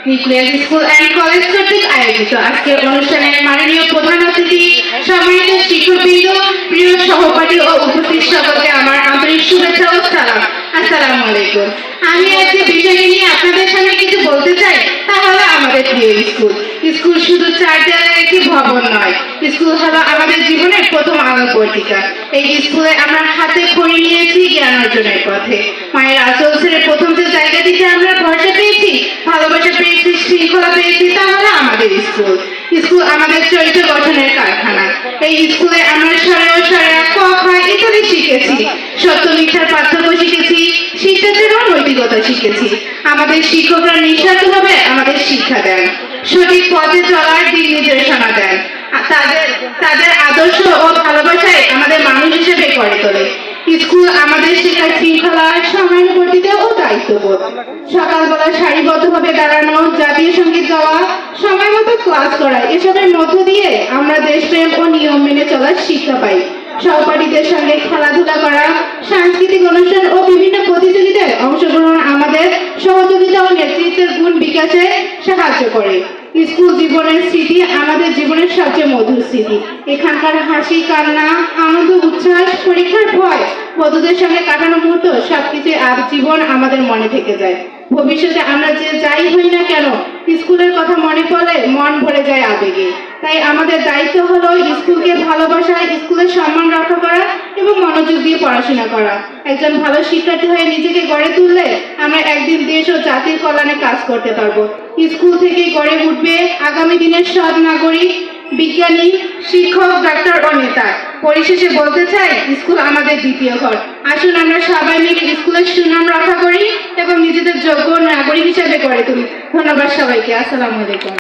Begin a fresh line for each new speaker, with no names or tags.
Nucleus school and college কর্তৃক আয়োজিত আজকের অনুষ্ঠানে মাননীয় প্রধান অতিথি, সম্মানিত শিক্ষকবৃন্দ, প্রিয় সহপাঠী ও উপস্থিত সকলকে আমার আন্তরিক শুভেচ্ছা ও সালাম। আসসালামু আলাইকুম। আমি আজকে বিষয়টি নিয়ে আপনাদের সামনে কিছু বলতে চাই, তা হলো আমাদের প্রিয় স্কুল। স্কুল শুধু চার দেওয়ালের একটি ভবন নয়, স্কুল হলো আমাদের জীবনের প্রথম আলো পত্রিকা। এই স্কুলে আমরা হাতে খড়ি নিয়েছি জ্ঞান অর্জনের পথে। মায়ের আঁচল ছেড়ে প্রথম যে জায়গাটিতে আমরা ভরসা পেয়েছি, ভালোবাসা পেয়েছি, শৃঙ্খলা পেয়েছি, তা হলো আমাদের স্কুল। স্কুল আমাদের চরিত্র গঠনের কারখানা। এই স্কুলে আমরা সরেও সরেয়া ক খ ইত্যাদি শিখেছি, সত্য মিথ্যার পার্থক্য শিখেছি, শিক্ষার্থীরাও নৈতিকতা শিখেছি। আমাদের শিক্ষকরা নিঃস্বার্থভাবে আমাদের শিক্ষা দেন, সঠিক পথে চলার দিক নির্দেশনা দেন। তাদের আদর্শ ও ভালোবাসায় আমাদের মানুষ হিসেবে গড়ে তোলে। স্কুল আমাদের শেখায় শৃঙ্খলা, সময়ানুবর্তিতা ও দায়িত্ববোধ। সকালবেলা সারিবদ্ধভাবে দাঁড়ানো, জাতীয় সঙ্গীত গাওয়া, সময় মতো ক্লাস করা, এসবের মধ্য দিয়ে আমরা দেশপ্রেম ও নিয়ম মেনে চলার শিক্ষা পাই। সহপাঠীদের সঙ্গে খেলাধুলা করা, সাংস্কৃতিক অনুষ্ঠান ও বিভিন্ন প্রতিযোগিতায় অংশগ্রহণ আমাদের সহযোগিতা ও নেতৃত্বের গুণ বিকাশে সাহায্য করে। স্কুল জীবনের স্মৃতি আমাদের জীবনের সবচেয়ে মধুর স্মৃতি। এখানকার হাসি, কান্না, আনন্দ, উচ্ছ্বাস, পরীক্ষার ভয়, বন্ধুদের সঙ্গে কাটানো মুহূর্ত, সবকিছু জীবন আমাদের মনে থেকে যায়। ভবিষ্যতে আমরা যে যাই হই না কেন, স্কুলের কথা মনে পড়লে মন ভরে যায় আবেগে। তাই আমাদের দায়িত্ব হলো স্কুলকে ভালোবাসা, স্কুলের সম্মান রক্ষা করা এবং মনোযোগ দিয়ে পড়াশোনা করা। একজন ভালো শিক্ষার্থী হয়ে নিজেকে গড়ে তুললে আমরা একদিন দেশ ও জাতির কল্যাণে কাজ করতে পারবো। স্কুল থেকেই গড়ে উঠবে আগামী দিনের সৎ নাগরিক, বিজ্ঞানী, শিক্ষক, ডাক্তার ও নেতা। পরিশেষে বলতে চাই, স্কুল আমাদের দ্বিতীয় ঘর। আসুন আমরা সবাই মিলে স্কুলের সুনাম রক্ষা করি এবং নিজেদের যোগ্য নাগরিক হিসেবে গড়ে তুলি। ধন্যবাদ সবাইকে। আসসালামু আলাইকুম।